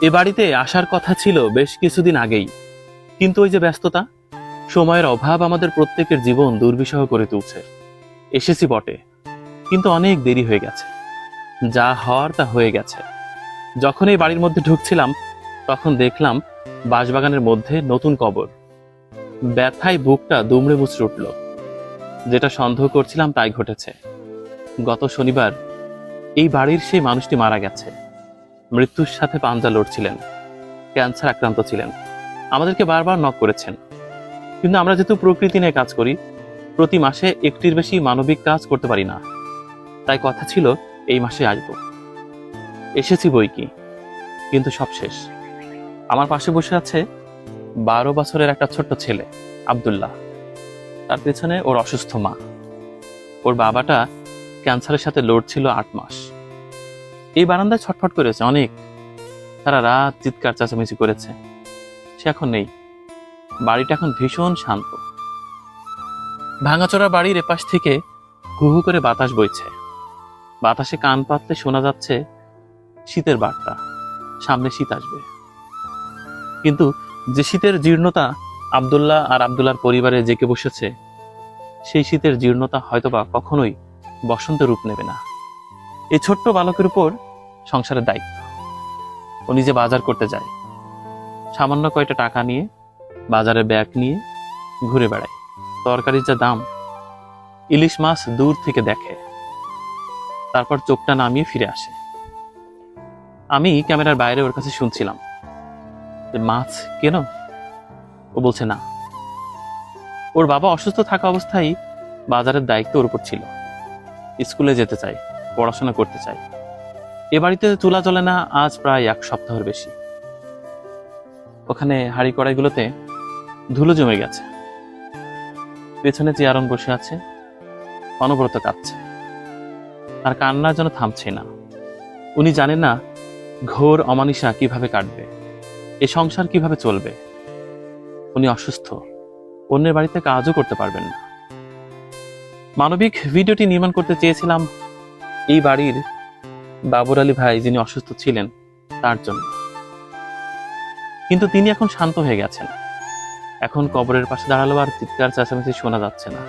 এ বাড়িতে আসার কথা ছিল বেশ কিছুদিন আগেই, কিন্তু ওই যে ব্যস্ততা, সময়ের অভাব আমাদের প্রত্যেকের জীবন দুর্বিষহ করে তুলছে। এসেছি বটে, কিন্তু অনেক দেরি হয়ে গেছে। যা হওয়ার তা হয়ে গেছে। যখন এই বাড়ির মধ্যে ঢুকছিলাম, তখন দেখলাম বাঁশবাগানের মধ্যে নতুন কবর। ব্যথায় বুকটা দুমড়ে মুচড়ে উঠল। যেটা সন্দেহ করছিলাম তাই ঘটেছে। গত শনিবার এই বাড়ির সেই মানুষটি মারা গেছে। মৃত্যুর সাথে পাঞ্জা লড়ছিলেন, ক্যান্সার আক্রান্ত ছিলেন। আমাদেরকে বারবার নক করেছেন, কিন্তু আমরা যেহেতু প্রকৃতি নিয়ে কাজ করি, প্রতি মাসে একটির বেশি মানবিক কাজ করতে পারি না। তাই কথা ছিল এই মাসে আসব। এসেছি বই কি, কিন্তু সব শেষ। আমার পাশে বসে আছে 12 বছরের একটা ছোট্ট ছেলে, আব্দুল্লাহ। তার পেছনে ওর অসুস্থ মা। ওর বাবাটা ক্যান্সারের সাথে লড়ছিল 8 মাস। এই বারান্দায় ছটফট করেছে অনেক, সারা রাত চিৎকার চেঁচামেচি করেছে। সে এখন নেই। বাড়িটা এখন ভীষণ শান্ত। ভাঙাচোরা বাড়ির এপাশ থেকে হু হু করে বাতাস বইছে। বাতাসে কান পাতলে শোনা যাচ্ছে শীতের বার্তা, সামনে শীত আসবে। কিন্তু যে শীতের জীর্ণতা আব্দুল্লাহ আর আব্দুল্লাহর পরিবারে জেঁকে বসেছে, সেই শীতের জীর্ণতা হয়তোবা কখনোই বসন্তের রূপ নেবে না। এই ছোট্ট বালকের উপর সংসারের দায়িত্ব। ও নিজে বাজার করতে যায়, সামান্য কয়টা টাকা নিয়ে বাজারে ব্যাগ নিয়ে ঘুরে বেড়ায়। তরকারির যা দাম, ইলিশ মাছ দূর থেকে দেখে, তারপর চোখটা নামিয়ে ফিরে আসে। আমি ক্যামেরার বাইরে ওর কাছে শুনছিলাম, মাছ কেন? ও বলছে না। ওর বাবা অসুস্থ থাকা অবস্থায় বাজারের দায়িত্ব ওর উপর ছিল। স্কুলে যেতে চাই, পড়াশোনা করতে চাই। এ বাড়িতে চুলা জ্বলে না আজ প্রায় 1 সপ্তাহের বেশি। ওখানে হাঁড়ি কড়াইগুলোতে ধুলো জমে গেছে। পেছনে চেয়ারন বসে আছে, অনবরত কাঁদছে। আর কান্না যেন থামছে না। উনি জানেন না ঘোর অমানিসা কিভাবে কাটবে, এ সংসার কিভাবে চলবে। উনি অসুস্থ, অন্যের বাড়িতে কাজও করতে পারবেন না। মানবিক ভিডিওটি নির্মাণ করতে চেয়েছিলাম এই বাড়ির বাবর আলী ভাই, যিনি অসুস্থ ছিলেন, তার জন্য। কিন্তু তিনি এখন শান্ত হয়ে গেছেন। এখন কবরের পাশে দাঁড়ালো আর চিৎকার চেঁচামেচি শোনা যাচ্ছে না।